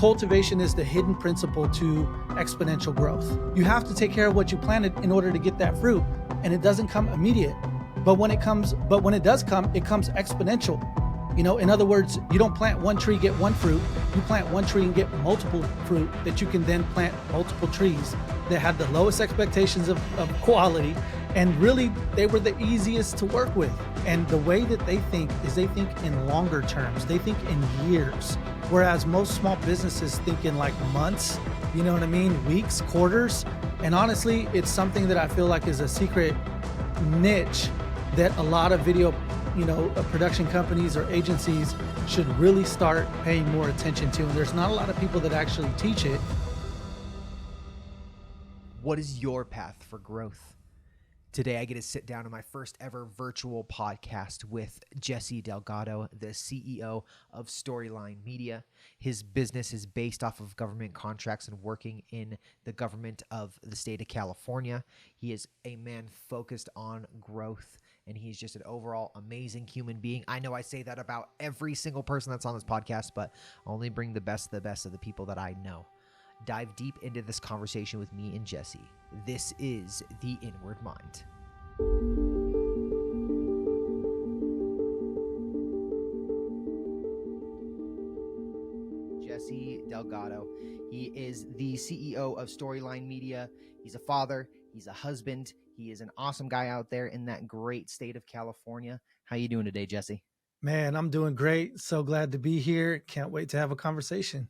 cultivation is the hidden principle to exponential growth. You have to take care of what you planted in order to get that fruit, and it doesn't come immediate. But when it does come, it comes exponential. In other words, you don't plant one tree, get one fruit. You plant one tree and get multiple fruit that you can then plant multiple trees that have the lowest expectations of quality. And really, they were the easiest to work with. And the way that they think is they think in longer terms. They think in years. Whereas most small businesses think in like months, you know what I mean? Weeks, quarters. And honestly, it's something that I feel like is a secret niche that a lot of video production companies or agencies should really start paying more attention to. And there's not a lot of people that actually teach it. What is your path for growth? Today, I get to sit down on my first ever virtual podcast with Jesse Delgado, the CEO of Storyline Media. His business is based off of government contracts and working in the government of the state of California. He is a man focused on growth, and he's just an overall amazing human being. I know I say that about every single person that's on this podcast, but I only bring the best of the people that I know. Dive deep into this conversation with me and Jesse. This is The Inward Mind. Jesse Delgado. He is the CEO of Storyline Media. He's a father. He's a husband. He is an awesome guy out there in that great state of California. How you doing today, Jesse? Man, I'm doing great. So glad to be here. Can't wait to have a conversation.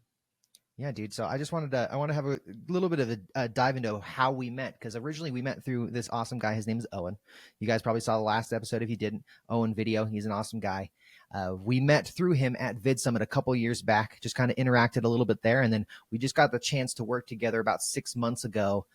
Yeah, dude. So I want to have a little bit of a dive into how we met, because originally we met through this awesome guy. His name is Owen. You guys probably saw the last episode. If you didn't, Owen Video. He's an awesome guy. We met through him at Vid Summit a couple years back, just kind of interacted a little bit there. And then we just got the chance to work together about 6 months ago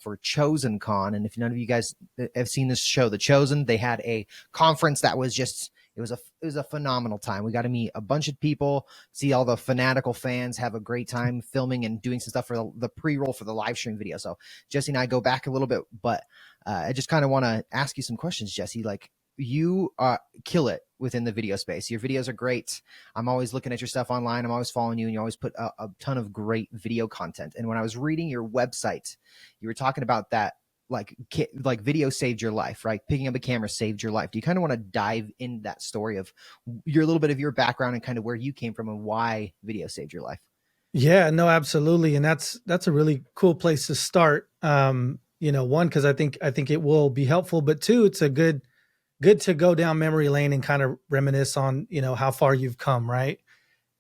for Chosen Con. And if none of you guys have seen this show, The Chosen, they had a conference that was just, it was a phenomenal time. We got to meet a bunch of people, see all the fanatical fans, have a great time filming and doing some stuff for the pre-roll for the live stream video. So Jesse and I go back a little bit, but I just kind of want to ask you some questions, Jesse. Like, you kill it within the video space. Your videos are great. I'm always looking at your stuff online. I'm always following you, and you always put a ton of great video content. And when I was reading your website, you were talking about that, like video saved your life, right? Picking up a camera saved your life. Do you kind of want to dive in that story of a little bit of your background and kind of where you came from and why video saved your life? Yeah, no, absolutely. And that's a really cool place to start. One, because I think it will be helpful, but two, it's a good to go down memory lane and kind of reminisce on, how far you've come, right?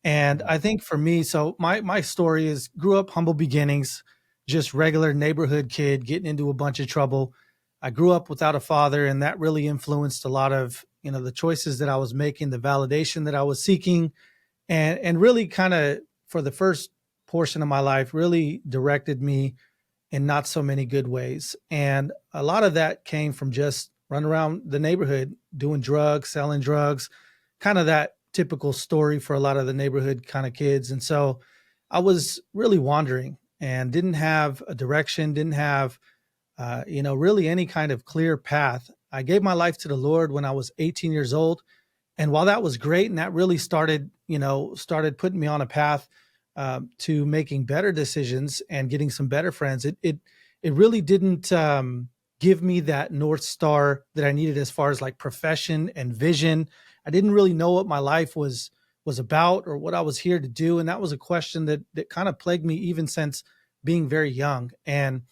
And I think for me, so my story is grew up humble beginnings, just regular neighborhood kid getting into a bunch of trouble. I grew up without a father, and that really influenced a lot of, the choices that I was making, the validation that I was seeking, and really kind of for the first portion of my life really directed me in not so many good ways. And a lot of that came from just running around the neighborhood, doing drugs, selling drugs, kind of that typical story for a lot of the neighborhood kind of kids. And so I was really wandering and didn't have a direction, didn't have, really any kind of clear path. I gave my life to the Lord when I was 18 years old. And while that was great, and that really started putting me on a path to making better decisions and getting some better friends, it really didn't give me that North Star that I needed as far as like profession and vision. I didn't really know what my life was about or what I was here to do. And that was a question that kind of plagued me even since being very young. And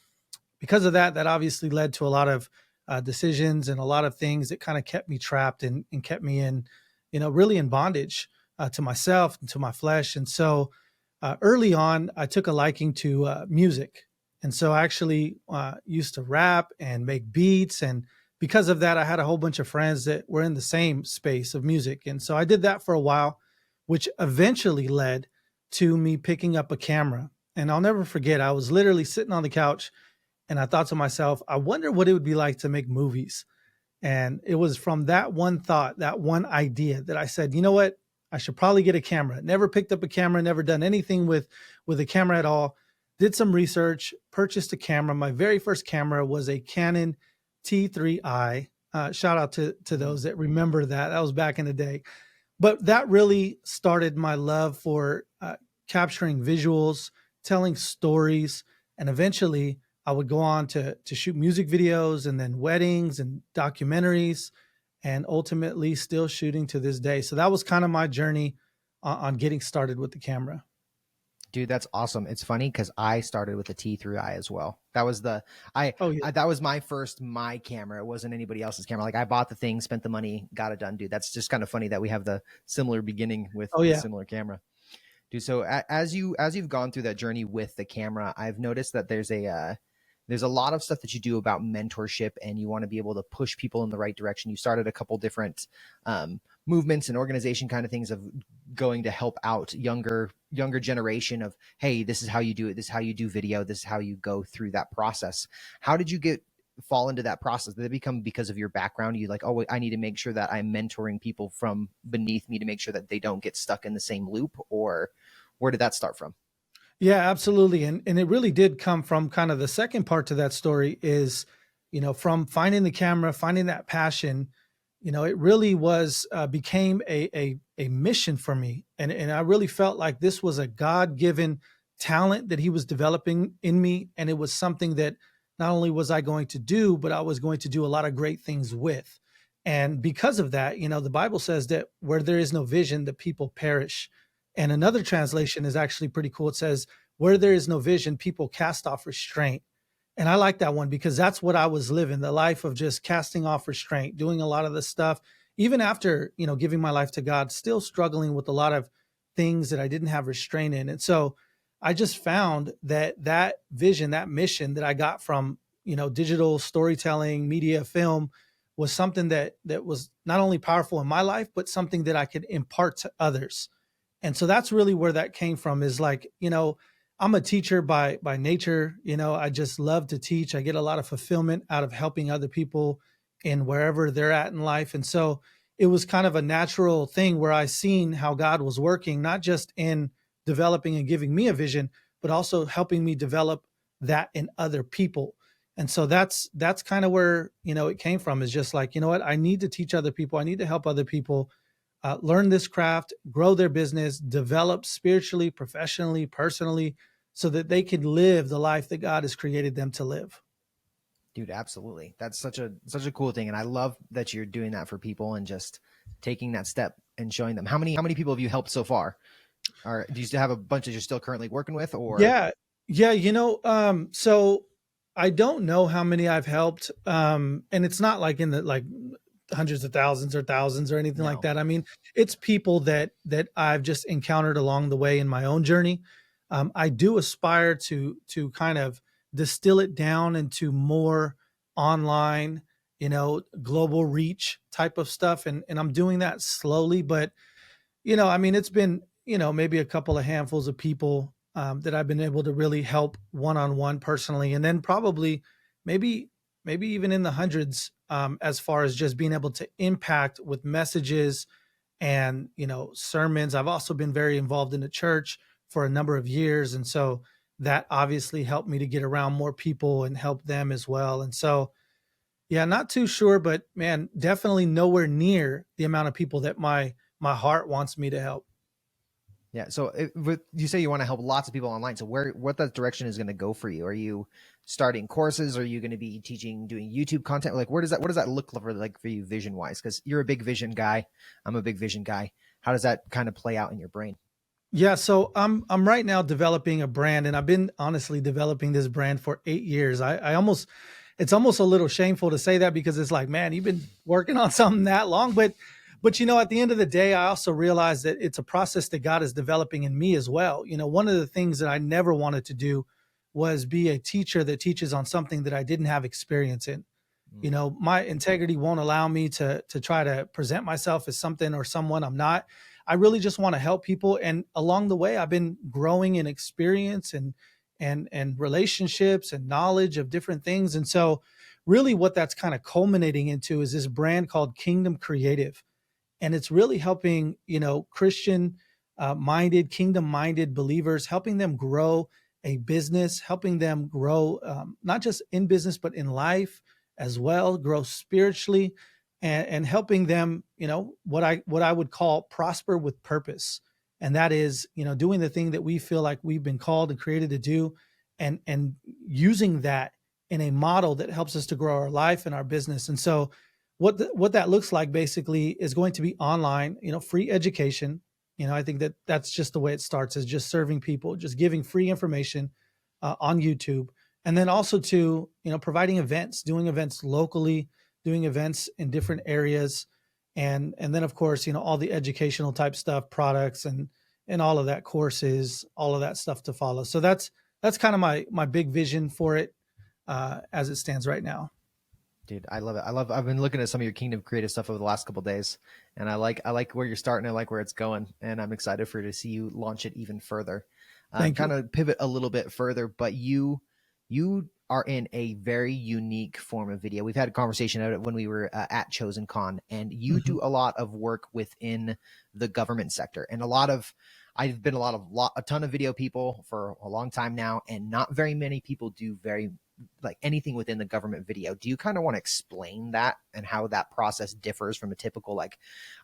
because of that obviously led to a lot of decisions and a lot of things that kind of kept me trapped and kept me in, really in bondage to myself and to my flesh. And so early on, I took a liking to music. And so I actually used to rap and make beats. And because of that, I had a whole bunch of friends that were in the same space of music. And so I did that for a while, which eventually led to me picking up a camera. And I'll never forget, I was literally sitting on the couch and I thought to myself, I wonder what it would be like to make movies. And it was from that one thought, that one idea that I said, you know what, I should probably get a camera. Never picked up a camera, never done anything with a camera at all. Did some research, purchased a camera. My very first camera was a Canon T3i. Shout out to those that remember that. That was back in the day. But that really started my love for capturing visuals, telling stories, and eventually I would go on to shoot music videos and then weddings and documentaries, and ultimately still shooting to this day. So that was kind of my journey on getting started with the camera. Dude, that's awesome. It's funny because I started with a T3i as well. That was the Oh yeah. that was my camera. It wasn't anybody else's camera. Like I bought the thing, spent the money, got it done, dude. That's just kind of funny that we have the similar beginning with Oh the yeah. similar camera. Dude, so as you've gone through that journey with the camera, I've noticed that there's a lot of stuff that you do about mentorship, and you want to be able to push people in the right direction. You started a couple different movements and organization kind of things of going to help out younger generation of, hey, this is how you do it, this is how you do video, this is how you go through that process. How did you get fall into that process? Did it become because of your background? You like, oh, I need to make sure that I'm mentoring people from beneath me to make sure that they don't get stuck in the same loop, or where did that start from? Yeah, absolutely. And it really did come from kind of the second part to that story is, from finding the camera, finding that passion, it really was became a mission for me. And I really felt like this was a God-given talent that he was developing in me. And it was something that not only was I going to do, but I was going to do a lot of great things with. And because of that, the Bible says that where there is no vision, the people perish. And another translation is actually pretty cool. It says, where there is no vision, people cast off restraint. And I like that one because that's what I was living, the life of just casting off restraint, doing a lot of the stuff, even after, giving my life to God, still struggling with a lot of things that I didn't have restraint in. And so I just found that vision, that mission that I got from, digital storytelling, media, film was something that was not only powerful in my life, but something that I could impart to others. And so that's really where that came from is like, I'm a teacher by nature. I just love to teach. I get a lot of fulfillment out of helping other people in wherever they're at in life. And so it was kind of a natural thing where I seen how God was working, not just in developing and giving me a vision, but also helping me develop that in other people. And so that's kind of where, it came from is just like, what, I need to teach other people. I need to help other people learn this craft, grow their business, develop spiritually, professionally, personally, so that they can live the life that God has created them to live. Dude, absolutely. That's such a cool thing, and I love that you're doing that for people and just taking that step and showing them. How many people have you helped so far? Or do you still have a bunch that you're still currently working with, or Yeah. Yeah. So I don't know how many I've helped. And it's not like in the like hundreds of thousands or thousands or anything like no? that. I mean, it's people that I've just encountered along the way in my own journey. I do aspire to kind of distill it down into more online, global reach type of stuff. And I'm doing that slowly, but I mean, it's been, maybe a couple of handfuls of people that I've been able to really help one on one personally. And then probably maybe, maybe even in the hundreds as far as just being able to impact with messages and, sermons. I've also been very involved in the church for a number of years. And so that obviously helped me to get around more people and help them as well. And so, yeah, not too sure, but man, definitely nowhere near the amount of people that my heart wants me to help. Yeah. So you say you want to help lots of people online. So what that direction is going to go for you? Are you starting courses? Are you going to be teaching, doing YouTube content? Like, what does that look like for you vision wise? Because you're a big vision guy. I'm a big vision guy. How does that kind of play out in your brain? Yeah, so I'm right now developing a brand, and I've been honestly developing this brand for 8 years. I almost it's almost a little shameful to say that because it's like, man, you've been working on something that long, but at the end of the day, I also realize that it's a process that God is developing in me as well. One of the things that I never wanted to do was be a teacher that teaches on something that I didn't have experience in. Mm. My integrity won't allow me to try to present myself as something or someone I'm not. I really just want to help people, and along the way I've been growing in experience and relationships and knowledge of different things. And so really what that's kind of culminating into is this brand called Kingdom Creative, and it's really helping Christian minded, kingdom minded believers, helping them grow a business, helping them grow not just in business but in life as well, grow spiritually, and helping them, what I would call prosper with purpose. and that is, doing the thing that we feel like we've been called and created to do, and using that in a model that helps us to grow our life and our business. And so what that looks like basically is going to be online, free education. I think that that's just the way it starts, is just serving people, just giving free information on YouTube. And then also to, providing events, doing events locally, doing events in different areas. And then of course, all the educational type stuff, products and all of that, courses, all of that stuff to follow. So that's kind of my big vision for it as it stands right now. Dude, I love it. I've been looking at some of your Kingdom creative stuff over the last couple of days, and I like where you're starting. I like where it's going, and I'm excited for to see you launch it even further. Thank Kind you. of pivot a little bit further, but you are in a very unique form of video. We've had a conversation about it when we were at Chosen Con, and you Mhm. do a lot of work within the government sector, and I've been a ton of video people for a long time now, and not very many people do very like anything within the government video. Do you kind of want to explain that and how that process differs from a typical, like,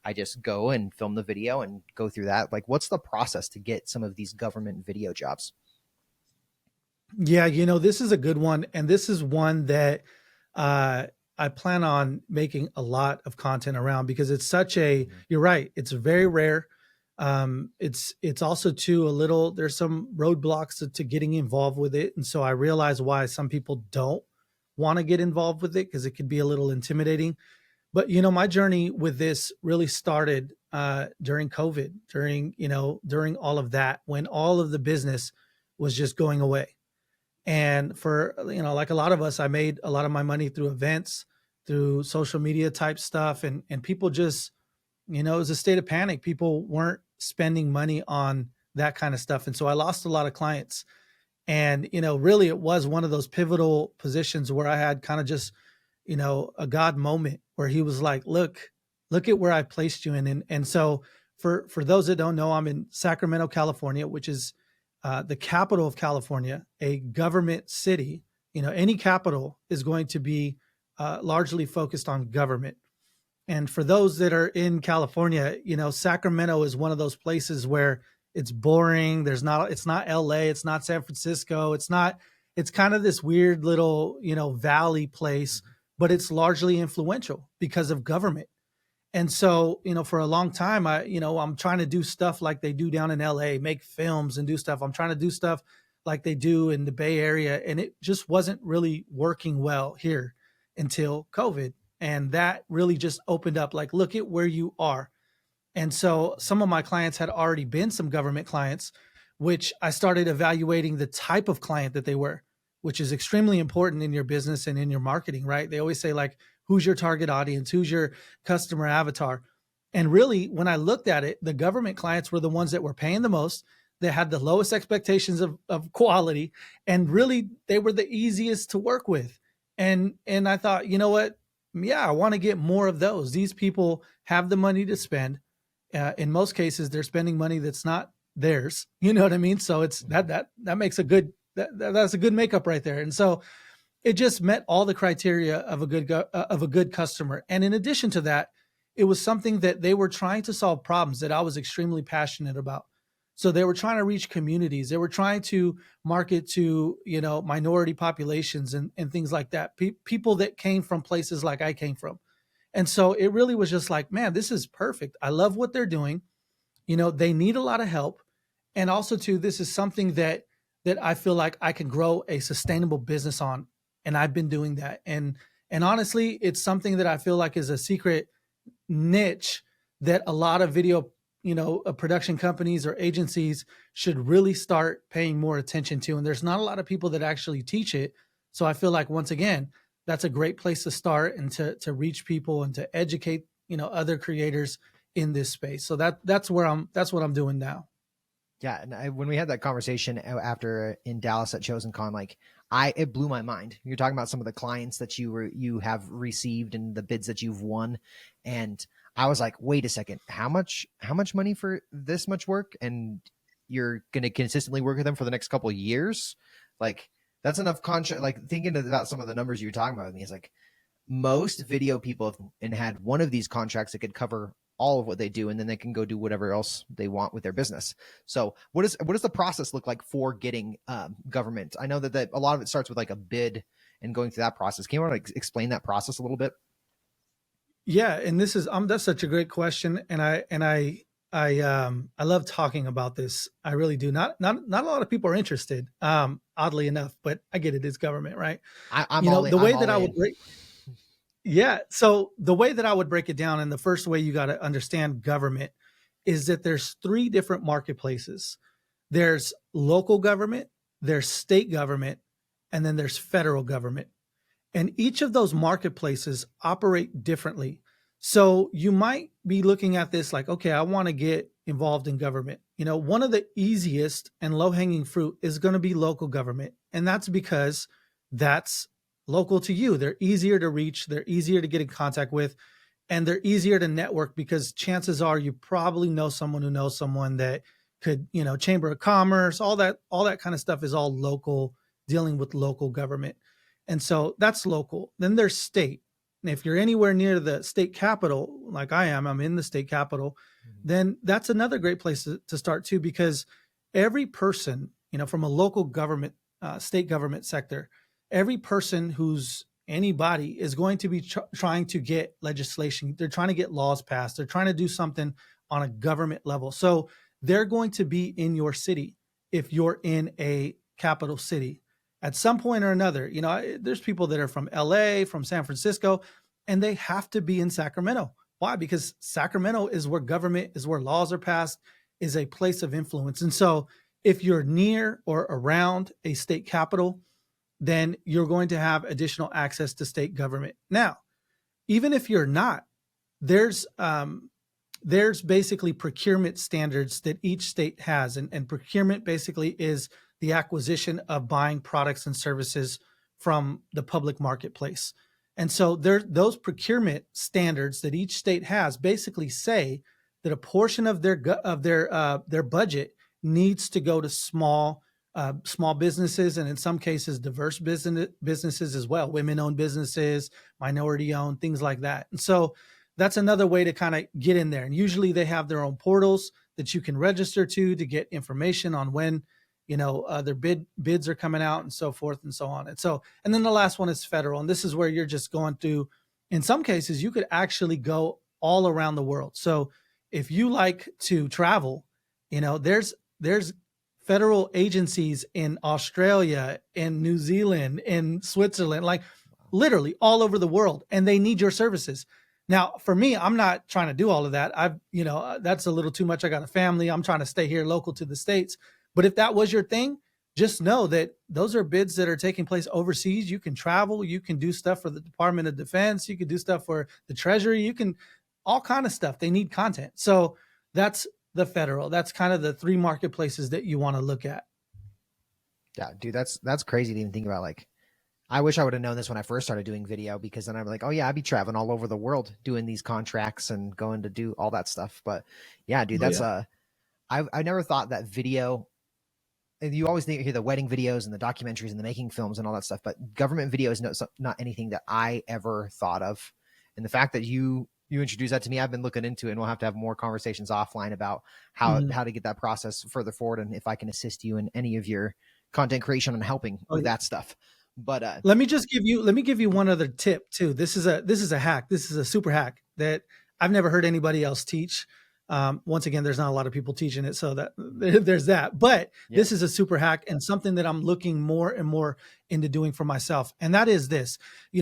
I just go and film the video and go through that? Like, what's the process to get some of these government video jobs? Yeah, this is a good one, and this is one that uh, I plan on making a lot of content around, because it's such a. Mm-hmm. You're right; it's very rare. It's also too a little. There's some roadblocks to getting involved with it, and so I realize why some people don't want to get involved with it, because it could be a little intimidating. But my journey with this really started during COVID, during all of that, when all of the business was just going away. And for, like a lot of us, I made a lot of my money through events, through social media type stuff. And people just, it was a state of panic. People weren't spending money on that kind of stuff. And so I lost a lot of clients. And, really it was one of those pivotal positions where I had kind of just, a God moment where he was like, look at where I placed you in. And so for those that don't know, I'm in Sacramento, California, which is the capital of California, a government city. Any capital is going to be largely focused on government. And for those that are in California, Sacramento is one of those places where it's boring. It's not LA, it's not San Francisco, it's kind of this weird little, valley place, but it's largely influential because of government. And so, for a long time, I'm trying to do stuff like they do down in LA, make films and do stuff. I'm trying to do stuff like they do in the Bay Area. And it just wasn't really working well here until COVID. And that really just opened up, like, look at where you are. And so some of my clients had already been some government clients, which I started evaluating the type of client that they were, which is extremely important in your business and in your marketing, right? They always say, like, who's your target audience? Who's your customer avatar? And really, when I looked at it, the government clients were the ones that were paying the most, that had the lowest expectations of quality, and really they were the easiest to work with. And I thought, you know what? Yeah, I want to get more of those. These people have the money to spend. In most cases, they're spending money that's not theirs. You know what I mean? So it's Mm-hmm. that makes a good that's a good makeup right there. And so it just met all the criteria of a good customer. And in addition to that, it was something that they were trying to solve problems that I was extremely passionate about. So they were trying to reach communities. They were trying to market to, minority populations and things like that. People that came from places like I came from. And so it really was just like, man, this is perfect. I love what they're doing. They need a lot of help. And also too, this is something that I feel like I can grow a sustainable business on. And I've been doing that. And honestly, it's something that I feel like is a secret niche that a lot of video, production companies or agencies should really start paying more attention to. And there's not a lot of people that actually teach it. So I feel like, once again, that's a great place to start and to reach people and to educate, other creators in this space. So that's what I'm doing now. Yeah, and when we had that conversation after in Dallas at Chosen Con, like it blew my mind. You're talking about some of the clients that you have received and the bids that you've won, and I was like, wait a second, how much money for this much work, and you're going to consistently work with them for the next couple of years? Like, that's enough contract. Like, thinking about some of the numbers you were talking about with me, is like most video people have and had one of these contracts that could cover all of what they do, and then they can go do whatever else they want with their business. So what does the process look like for getting government? I know that a lot of it starts with like a bid and going through that process. Can you want to explain that process a little bit? Yeah, and this is that's such a great question, and I love talking about this. I really do. Not a lot of people are interested, oddly enough, but I get it. It's government, right? I'm all in. The I'm way that all I would in. break, yeah. So the way that I would break it down, and the first way you got to understand government is that there's three different marketplaces. There's local government, there's state government, and then there's federal government. And each of those marketplaces operate differently. So you might be looking at this like, okay, I want to get involved in government. One of the easiest and low hanging fruit is going to be local government. And that's because that's local to you. They're easier to reach, they're easier to get in contact with, and they're easier to network because chances are you probably know someone who knows someone that could, chamber of commerce, all that kind of stuff is all local, dealing with local government. And so that's local. Then there's state. And if you're anywhere near the state capital, like I am, I'm in the state capital, Mhm. then that's another great place to start too, because every person, from a local government, state government sector, every person who's anybody is going to be trying to get legislation. They're trying to get laws passed. They're trying to do something on a government level. So they're going to be in your city if you're in a capital city at some point or another. There's people that are from LA, from San Francisco, and they have to be in Sacramento. Why? Because Sacramento is where government is, where laws are passed, is a place of influence. And so if you're near or around a state capital, then you're going to have additional access to state government. Now, even if you're not, there's basically procurement standards that each state has, and procurement basically is the acquisition of buying products and services from the public marketplace. And so those procurement standards that each state has basically say that a portion of their budget needs to go to small businesses, and in some cases diverse businesses as well, women-owned businesses, minority-owned, things like that. And so that's another way to kind of get in there. And usually they have their own portals that you can register to get information on when their bids are coming out, and so forth and so on. And then the last one is federal, and this is where you're just going through. In some cases, you could actually go all around the world. So if you like to travel, there's federal agencies in Australia, in New Zealand, in Switzerland, like literally all over the world, and they need your services. Now, for me, I'm not trying to do all of that. That's a little too much. I got a family. I'm trying to stay here local to the States. But if that was your thing, just know that those are bids that are taking place overseas. You can travel, you can do stuff for the Department of Defense, you can do stuff for the Treasury, you can all kind of stuff. They need content. So that's the federal. That's kind of the three marketplaces that you want to look at. Yeah, dude, that's crazy to even think about. Like, I wish I would have known this when I first started doing video, because then I'm like, oh yeah, I'd be traveling all over the world doing these contracts and going to do all that stuff. But yeah, dude, Oh that's yeah. I never thought that video. And you always hear the wedding videos and the documentaries and the making films and all that stuff, but government video is not anything that I ever thought of. And the fact that you introduced that to me, I've been looking into it, and we'll have to have more conversations offline about how Mhm. how to get that process further forward, and if I can assist you in any of your content creation and helping Oh with yeah. that stuff. But Let me give you one other tip too. This is a hack. This is a super hack that I've never heard anybody else teach. Once again, there's not a lot of people teaching it, so that there's that. But yeah. this is a super hack and something that I'm looking more and more into doing for myself. And that is this.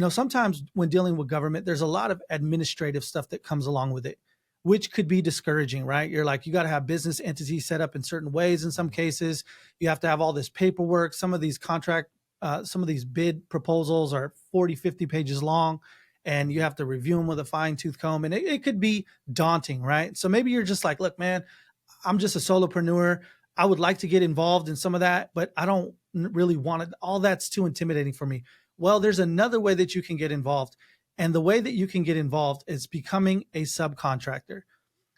Sometimes when dealing with government, there's a lot of administrative stuff that comes along with it, which could be discouraging, right? You're like, you got to have business entities set up in certain ways. In some cases, you have to have all this paperwork. Some of these bid proposals are 40, 50 pages long, and you have to review them with a fine tooth comb. And it could be daunting, right? So maybe you're just like, look, man, I'm just a solopreneur. I would like to get involved in some of that, but I don't really want it. All that's too intimidating for me. Well, there's another way that you can get involved. And the way that you can get involved is becoming a subcontractor.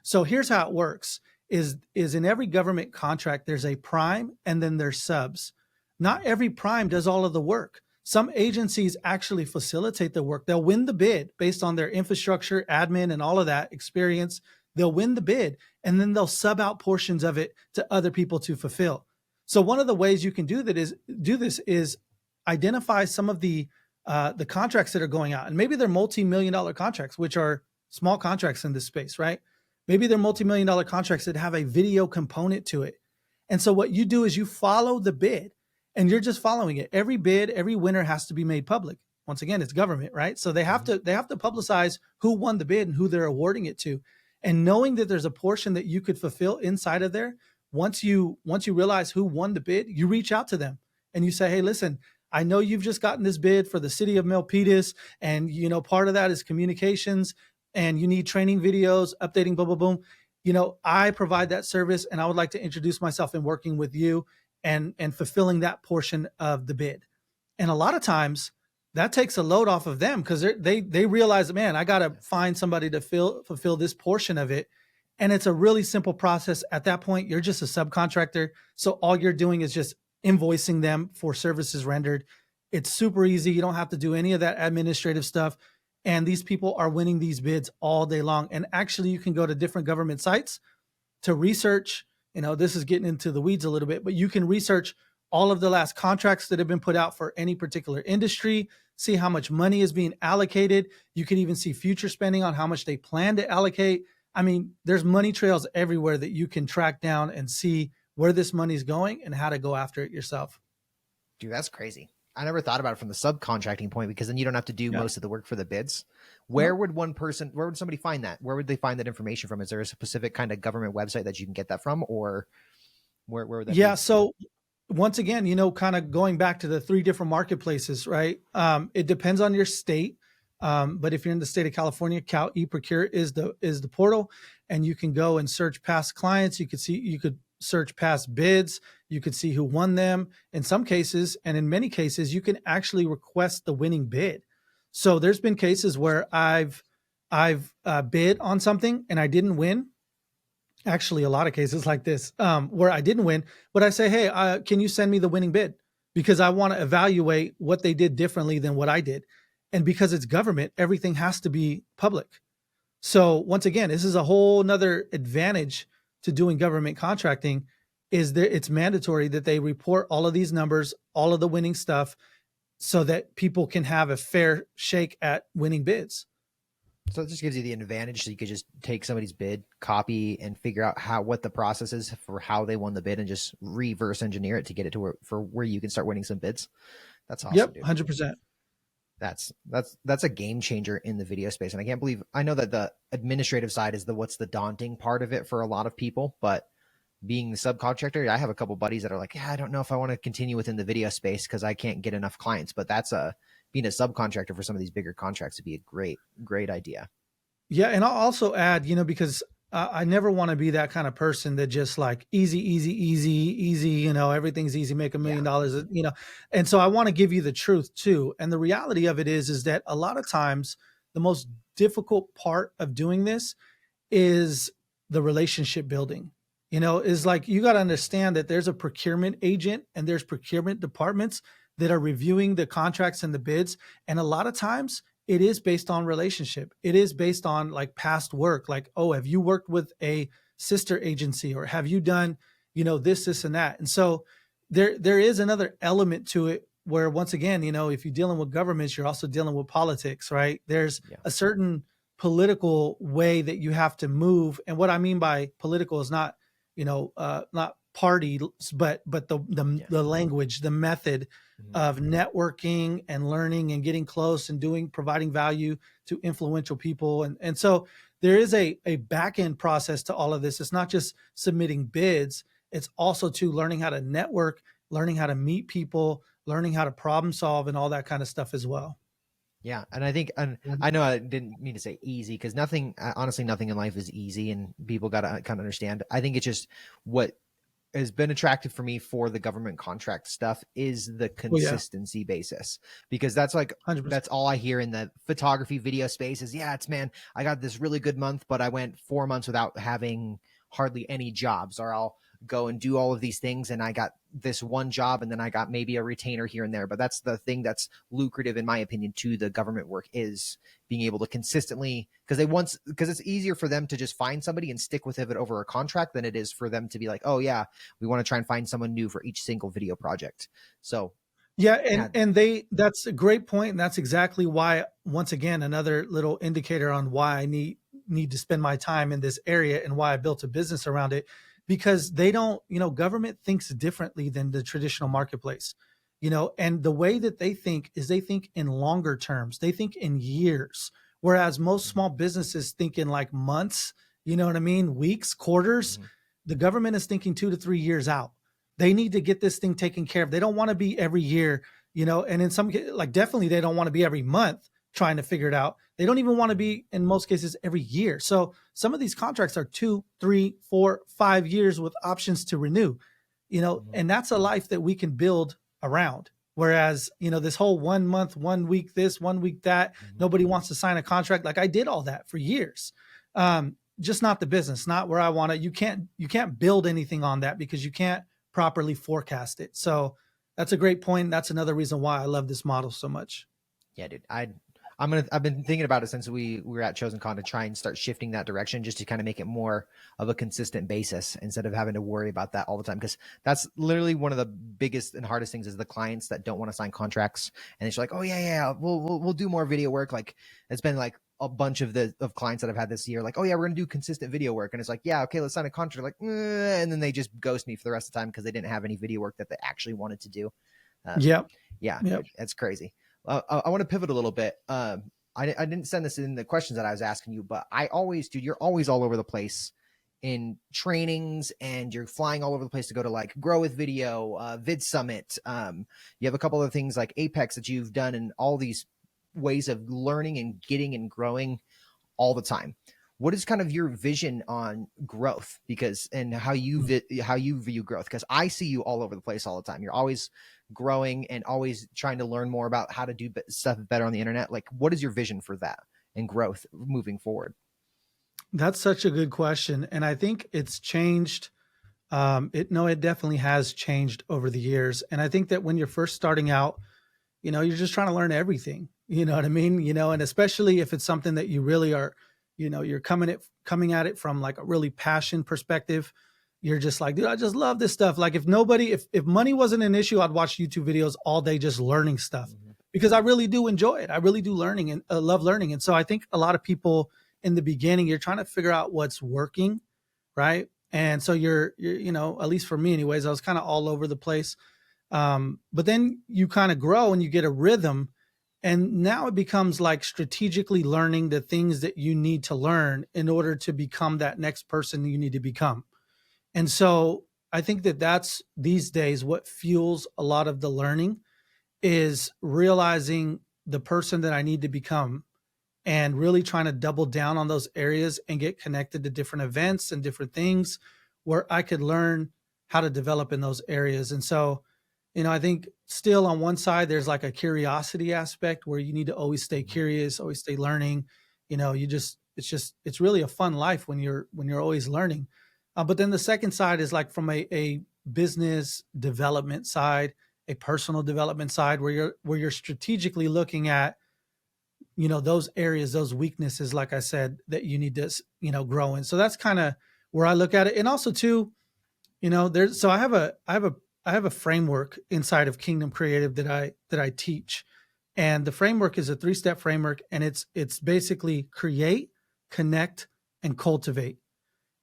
So here's how it works is in every government contract, there's a prime and then there's subs. Not every prime does all of the work. Some agencies actually facilitate the work. They'll win the bid based on their infrastructure, admin, and all of that experience. they'll win the bid, and then they'll sub out portions of it to other people to fulfill. So one of the ways you can do this is identify some of the contracts that are going out, and maybe they're multi-million-dollar contracts, which are small contracts in this space, right? Maybe they're multi-million-dollar contracts that have a video component to it. And so what you do is you follow the bid, and you're just following it. Every bid, every winner has to be made public. Once again, it's government, right? So they have to publicize who won the bid and who they're awarding it to. And knowing that there's a portion that you could fulfill inside of there, once you realize who won the bid, you reach out to them and you say, "Hey, listen, I know you've just gotten this bid for the city of Milpitas, and part of that is communications, and you need training videos, updating, boom, boom, boom. I provide that service, and I would like to introduce myself in working with you and fulfilling that portion of the bid." And a lot of times that takes a load off of them, because they realize, man, I got to find somebody to fulfill this portion of it. And it's a really simple process. At that point, you're just a subcontractor. So all you're doing is just invoicing them for services rendered. It's super easy. You don't have to do any of that administrative stuff. And these people are winning these bids all day long. And actually, you can go to different government sites to research. This is getting into the weeds a little bit, but you can research all of the last contracts that have been put out for any particular industry, see how much money is being allocated. You can even see future spending on how much they plan to allocate. I mean, there's money trails everywhere that you can track down and see where this money's going and how to go after it yourself. Dude, that's crazy. I never thought about it from the subcontracting point, because then you don't have to do most of the work for the bids. Where would somebody find that? Where would they find that information from? Is there a specific kind of government website that you can get that from, or where would that be? Yeah. So once again, kind of going back to the 3 different marketplaces, right? It depends on your state. But if you're in the state of California, Cal eProcure is the portal, and you can go and search past clients. You could search past bids. You could see who won them. In some cases, and in many cases, you can actually request the winning bid. So there's been cases where I've bid on something and I didn't win. Actually, a lot of cases like this, where I didn't win, but I say, "Hey, can you send me the winning bid?" Because I want to evaluate what they did differently than what I did. And because it's government, everything has to be public. So once again, this is a whole nother advantage to doing government contracting, is that it's mandatory that they report all of these numbers, all of the winning stuff, so that people can have a fair shake at winning bids. So it just gives you the advantage. So you could just take somebody's bid, copy, and figure out what the process is for how they won the bid, and just reverse engineer it to get it to where you can start winning some bids. That's awesome. Yep, dude. 100%. That's a game changer in the video space. And I know that the administrative side is what's the daunting part of it for a lot of people, but being the subcontractor, I have a couple buddies that are like, yeah, I don't know if I want to continue within the video space because I can't get enough clients. But being a subcontractor for some of these bigger contracts would be a great idea. Yeah. And I'll also add, because I never want to be that kind of person that just like easy, everything's easy, make $1 million, And so I want to give you the truth too. And the reality of it is that a lot of times the most difficult part of doing this is the relationship building. Is like, you got to understand that there's a procurement agent and there's procurement departments that are reviewing the contracts and the bids. And a lot of times it is based on relationship. It is based on like past work. Like, oh, have you worked with a sister agency, or have you done, this and that? And so there is another element to it where, once again, if you're dealing with governments, you're also dealing with politics, right? There's a certain political way that you have to move. And what I mean by political is not, not party, but the language, the method of networking and learning and getting close and providing value to influential people. And so there is a back end process to all of this. It's not just submitting bids. It's also to learning how to network, learning how to meet people, learning how to problem solve, and all that kind of stuff as well. Yeah. And I think, and I know I didn't mean to say easy, because honestly, nothing in life is easy, and people got to kind of understand. I think it's just what has been attractive for me for the government contract stuff is the consistency basis, because that's like, 100%. That's all I hear in the photography video space is, man, I got this really good month, but I went 4 months without having hardly any jobs, or I'll go and do all of these things, and I got this one job, and then I got maybe a retainer here and there. But that's the thing that's lucrative, in my opinion, to the government work, is being able to consistently, because it's easier for them to just find somebody and stick with it over a contract than it is for them to be like, oh yeah, we want to try and find someone new for each single video project. So Yeah, yeah. and that's a great point, and that's exactly why, once again, another little indicator on why I need to spend my time in this area and why I built a business around it, because they don't, government thinks differently than the traditional marketplace. And the way that they think is they think in longer terms. They think in years, whereas most Mhm. small businesses think in like months, you know what I mean, weeks, quarters. Mhm. The government is thinking 2 to 3 years out. They need to get this thing taken care of. They don't want to be every year, and in some like definitely they don't want to be every month trying to figure it out. They don't even want to Mhm. be in most cases every year. So some of these contracts are 2, 3, 4, 5 years with options to renew, Mhm. and that's a life that we can build around. Whereas, this whole 1 month, 1 week, this 1 week, that, Mhm. nobody wants to sign a contract. Like I did all that for years. Just not the business, not where I want it. You can't build anything on that because you can't properly forecast it. So that's a great point. That's another reason why I love this model so much. Yeah, dude. I've been thinking about it since we were at Chosen Con, to try and start shifting that direction, just to kind of make it more of a consistent basis instead of having to worry about that all the time. Because that's literally one of the biggest and hardest things, is the clients that don't want to sign contracts, and it's like, oh yeah, yeah, we'll do more video work. Like it's been like a bunch of clients that I've had this year, like, oh yeah, we're gonna do consistent video work, and it's like, yeah, okay, let's sign a contract. Like, and then they just ghost me for the rest of the time because they didn't have any video work that they actually wanted to do. Um, Yep. yeah, Yep. dude, that's crazy. I want to pivot a little bit. I didn't send this in the questions that I was asking you, but dude, you're always all over the place in trainings, and you're flying all over the place to go to like Grow with Video, Vid Summit. You have a couple of things like Apex that you've done, and all these ways of learning and getting and growing all the time. What is kind of your vision on growth, because and how you view growth? Because I see you all over the place all the time. You're always growing and always trying to learn more about how to do stuff better on the internet. Like, what is your vision for that and growth moving forward? That's such a good question. And I think it's changed. It definitely has changed over the years. And I think that when you're first starting out, you're just trying to learn everything. You know what I mean? And especially if it's something that you really are, you're coming at it from like a really passion perspective. You're just like, dude, I just love this stuff. Like if money wasn't an issue, I'd watch YouTube videos all day just learning stuff Mm-hmm. because I really do enjoy it. I really do learning and love learning. And so I think a lot of people in the beginning, you're trying to figure out what's working, right? And so you're at least for me, anyways, I was kind of all over the place. But then you kind of grow and you get a rhythm. And now it becomes like strategically learning the things that you need to learn in order to become that next person you need to become. And so I think that that's these days what fuels a lot of the learning is realizing the person that I need to become and really trying to double down on those areas and get connected to different events and different things where I could learn how to develop in those areas. And so, I think still on one side, there's like a curiosity aspect where you need to always stay Mm-hmm. curious, always stay learning. It's really a fun life when you're always learning. But then the second side is like from a business development side, a personal development side where you're strategically looking at those areas, those weaknesses, like I said, that you need to grow in. So that's kind of where I look at it. And also too, there's so I have a framework inside of Kingdom Creative that I teach. And the framework is a 3-step framework, and it's basically create, connect, and cultivate.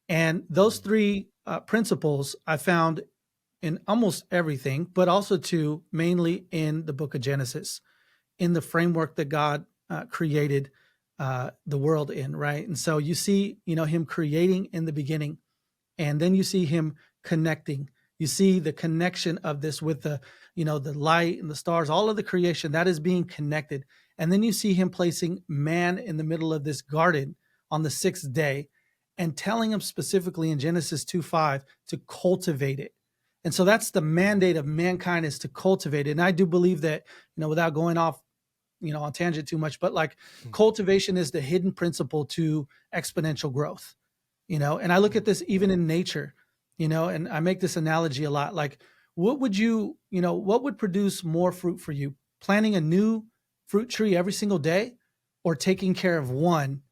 And those three principles I found in almost everything, but also too mainly in the book of Genesis, in the framework that God created the world in, right? And so you see, him creating in the beginning, and then you see him connecting. You see the connection of this with the light and the stars, all of the creation that is being connected. And then you see him placing man in the middle of this garden on the 6th day and telling him specifically in Genesis 2:5 to cultivate it. And so that's the mandate of mankind, is to cultivate it. And I do believe that, without going off on tangent too much, but like cultivation is the hidden principle to exponential growth. And I look at this even in nature. and I make this analogy a lot. Like, what would what would produce more fruit for you? Planting a new fruit tree every single day, or taking care of one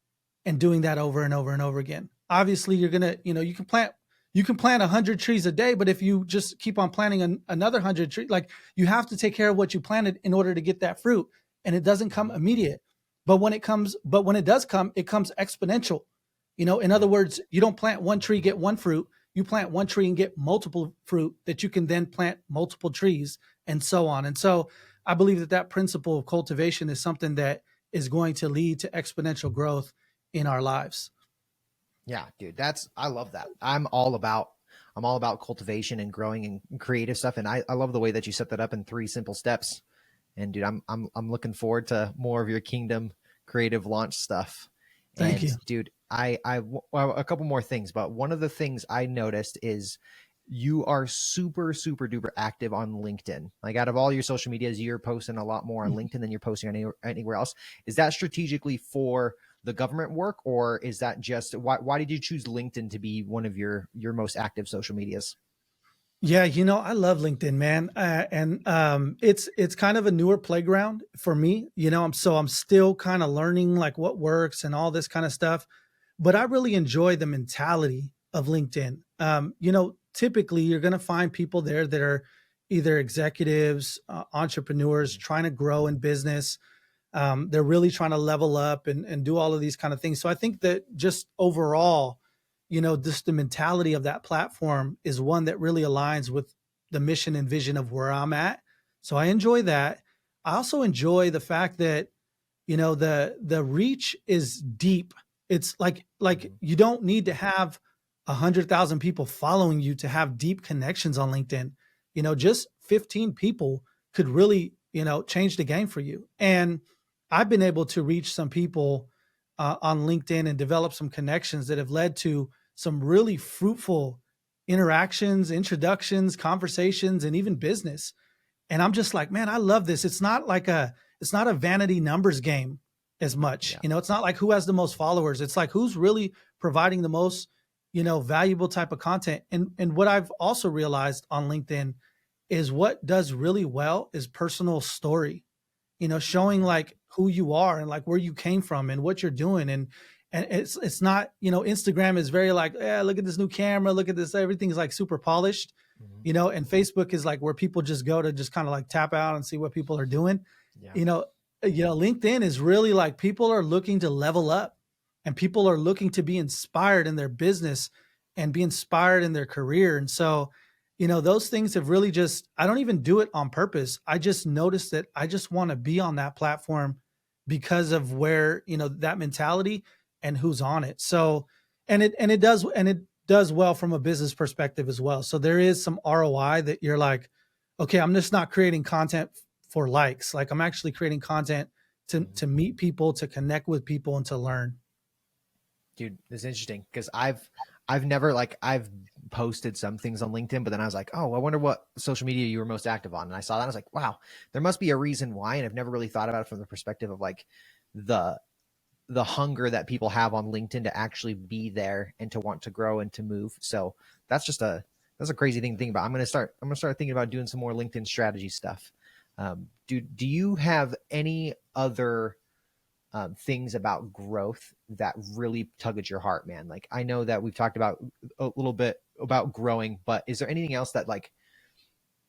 and doing that over and over and over again? Obviously, you're gonna, you can plant 100 trees a day, but if you just keep on planting another 100 trees, like, you have to take care of what you planted in order to get that fruit, and it doesn't come Mhm. immediate. But when it does come, it comes exponential. In other Yeah. words, you don't plant one tree, get one fruit. You plant one tree and get multiple fruit that you can then plant multiple trees, and so on. And so I believe that that principle of cultivation is something that is going to lead to exponential growth in our lives. Yeah, dude, I love that. I'm all about cultivation and growing and creative stuff. And I love the way that you set that up in 3 simple steps. And dude, I'm looking forward to more of your kingdom creative launch stuff. Thank And you. dude, well, a couple more things, but one of the things I noticed is you are super, super duper active on LinkedIn. Like, out of all your social medias, you're posting a lot more on LinkedIn than you're posting anywhere else. Is that strategically for the government work, or is that just why did you choose LinkedIn to be one of your most active social medias? Yeah, I love LinkedIn, man, and it's kind of a newer playground for me. I'm still kind of learning, like, what works and all this kind of stuff, but I really enjoy the mentality of LinkedIn. Typically you're going to find people there that are either executives, entrepreneurs trying to grow in business. They're really trying to level up and do all of these kind of things. So I think that just overall, just the mentality of that platform is one that really aligns with the mission and vision of where I'm at. So I enjoy that. I also enjoy the fact that, the reach is deep. It's like Mhm. you don't need to have 100,000 people following you to have deep connections on LinkedIn. Just 15 people could really, change the game for you. And I've been able to reach some people on LinkedIn and develop some connections that have led to some really fruitful interactions, introductions, conversations, and even business. And I'm just like, man, I love this. It's not a vanity numbers game as much. Yeah. It's not like who has the most followers. It's like who's really providing the most, valuable type of content. And what I've also realized on LinkedIn is what does really well is personal story, showing Mhm. like who you are and like where you came from and what you're doing. And it's not, Instagram is very like, yeah, look at this new camera, look at this, everything's like super polished, Mhm. and Facebook is like where people just go to just kind of like tap out and see what people are doing. Yeah. you know LinkedIn is really like people are looking to level up, and people are looking to be inspired in their business and be inspired in their career. And so, those things have really just, I don't even do it on purpose. I just noticed that I just want to be on that platform because of where, that mentality and who's on it. So, and it does well from a business perspective as well. So there is some ROI that you're like, okay, I'm just not creating content for likes. Like, I'm actually creating content to Mhm. to meet people, to connect with people, and to learn. Dude, it's interesting because I've never, like, I've posted some things on LinkedIn, but then I was like, oh, I wonder what social media you were most active on. And I saw that, I was like, wow, there must be a reason why. And I've never really thought about it from the perspective of like the the hunger that people have on LinkedIn to actually be there and to want to grow and to move. So that's just that's a crazy thing to think about. I'm gonna start thinking about doing some more LinkedIn strategy stuff. Do you have any other things about growth that really tug at your heart, man? Like, I know that we've talked about a little bit about growing, but is there anything else that, like,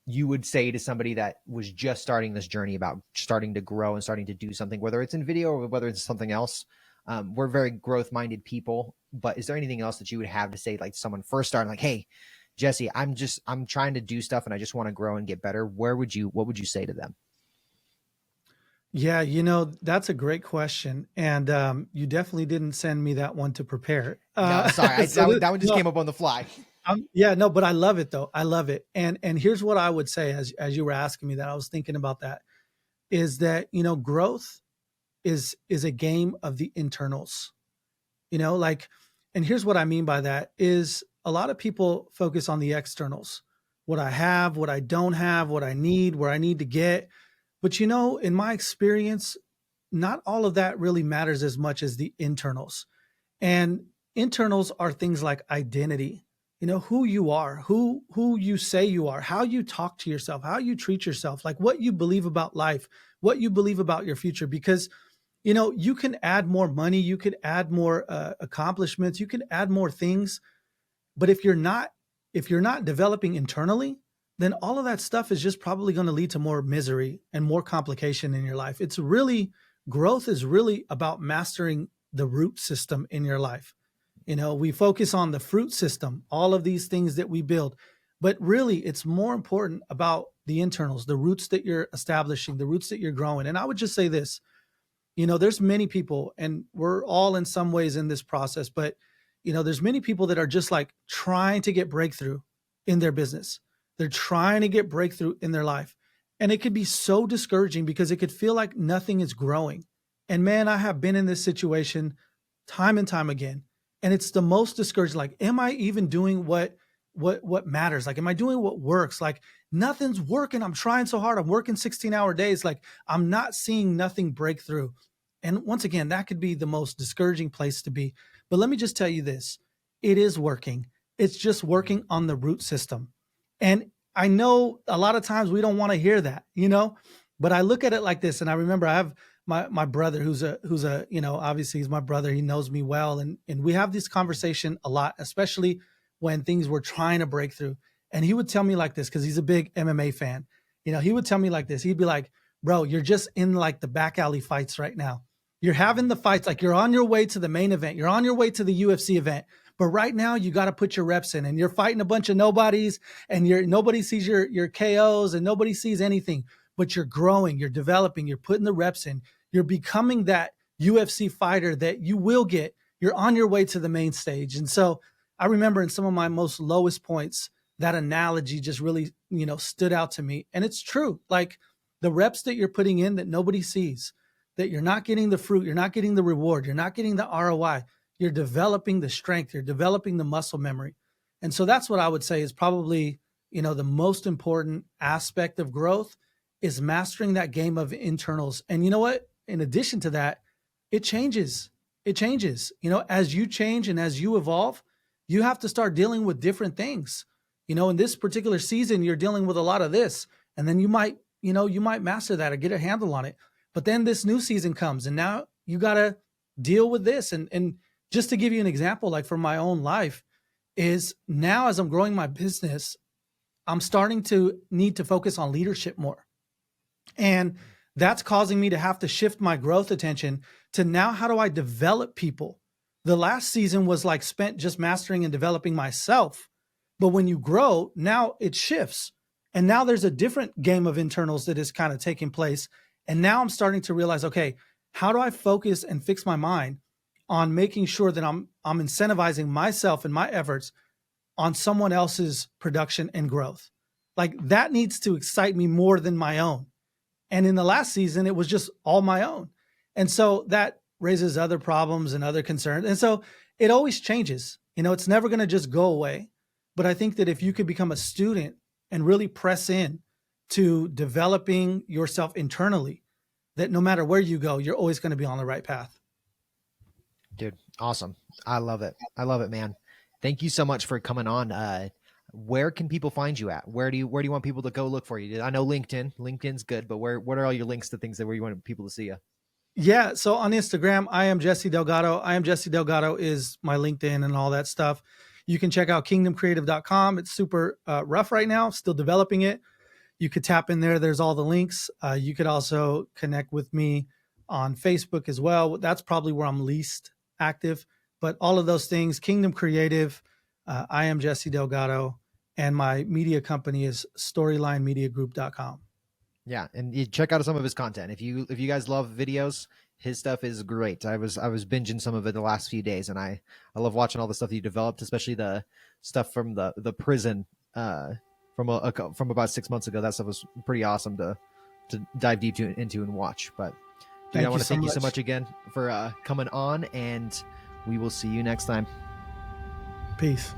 you would say to somebody that was just starting this journey about starting to grow and starting to do something, whether it's in video or whether it's something else? We're very growth minded people, but is there anything else that you would have to say, like, someone first starting, like, hey, Jesse, I'm trying to do stuff and I just want to grow and get better? What would you say to them? Yeah, that's a great question, and you definitely didn't send me that one to prepare. No, sorry, So that one just no, came up on the fly. yeah, no, but I love it though. I love it, and here's what I would say as you were asking me that, I was thinking about that, is that growth is a game of the internals. Like, and here's what I mean by that is a lot of people focus on the externals, what I have, what I don't have, what I need, where I need to get. But in my experience, not all of that really matters as much as the internals. And internals are things like identity. who you are, who you say you are, how you talk to yourself, how you treat yourself, like what you believe about life, what you believe about your future. Because you can add more money, you could add more accomplishments, you can add more things, but if you're not developing internally, then all of that stuff is just probably going to lead to more misery and more complication in your life. It's really Growth is really about mastering the root system in your life. We focus on the fruit system, all of these things that we build, but really it's more important about the internals, the roots that you're establishing, the roots that you're growing. And I would just say this, there's many people, and we're all in some ways in this process, but there's many people that are just like trying to get breakthrough in their business. They're trying to get breakthrough in their life. And it could be so discouraging because it could feel like nothing is growing. And man, I have been in this situation time and time again. And it's the most discouraging. Like, am I even doing what matters? Like, am I doing what works? Like, nothing's working. I'm trying so hard. I'm working 16-hour days. Like, I'm not seeing nothing break through. And once again, that could be the most discouraging place to be. But let me just tell you this. It is working. It's just working on the root system. And I know a lot of times we don't want to hear that, but I look at it like this. And I remember I have my brother who's a, obviously he's my brother. He knows me well. And we have this conversation a lot, especially when things were trying to break through. And he would tell me like this, because he's a big MMA fan. He would tell me like this. He'd be like, bro, you're just in like the back alley fights right now. You're having the fights, like you're on your way to the main event. You're on your way to the UFC event. But right now you got to put your reps in, and you're fighting a bunch of nobodies, and nobody sees your KOs and nobody sees anything, but you're growing, you're developing, you're putting the reps in. You're becoming that UFC fighter that you will get. You're on your way to the main stage. And so I remember in some of my most lowest points, that analogy just really, stood out to me. And it's true. Like, the reps that you're putting in that nobody sees, that you're not getting the fruit, you're not getting the reward, you're not getting the ROI, you're developing the strength, you're developing the muscle memory. And so that's what I would say is probably, the most important aspect of growth is mastering that game of internals. And you know what? In addition to that, it changes. It changes. As you change and as you evolve, you have to start dealing with different things. In this particular season, you're dealing with a lot of this, and then you might master that or get a handle on it. But then this new season comes, and now you got to deal with this. And just to give you an example, like for my own life, is now as I'm growing my business, I'm starting to need to focus on leadership more. And that's causing me to have to shift my growth attention to now, how do I develop people? The last season was like spent just mastering and developing myself. But when you grow, now it shifts. And now there's a different game of internals that is kind of taking place. And now I'm starting to realize, okay, how do I focus and fix my mind on making sure that I'm incentivizing myself and my efforts on someone else's production and growth? Like, that needs to excite me more than my own. And in the last season, it was just all my own. And so that raises other problems and other concerns. And so it always changes. It's never going to just go away. But I think that if you could become a student and really press in to developing yourself internally, that no matter where you go, you're always going to be on the right path. Dude, awesome. I love it. I love it, man. Thank you so much for coming on. Where can people find you at? Where do you want people to go look for you? I know LinkedIn. LinkedIn's good, but what are all your links to things where you want people to see you? Yeah. So on Instagram, I am Jesse Delgado. I am Jesse Delgado is my LinkedIn and all that stuff. You can check out kingdomcreative.com. It's super rough right now, still developing it. You could tap in there. There's all the links. You could also connect with me on Facebook as well. That's probably where I'm least active, but all of those things, Kingdom Creative, I am Jesse Delgado, and my media company is storylinemediagroup.com. Yeah, and you check out some of his content. If you guys love videos, his stuff is great. I was binging some of it the last few days, and I love watching all the stuff that you developed, especially the stuff from the prison from about 6 months ago. That stuff was pretty awesome to dive deep into and watch. But dude, I want to thank you so much again for coming on, and we will see you next time. Peace.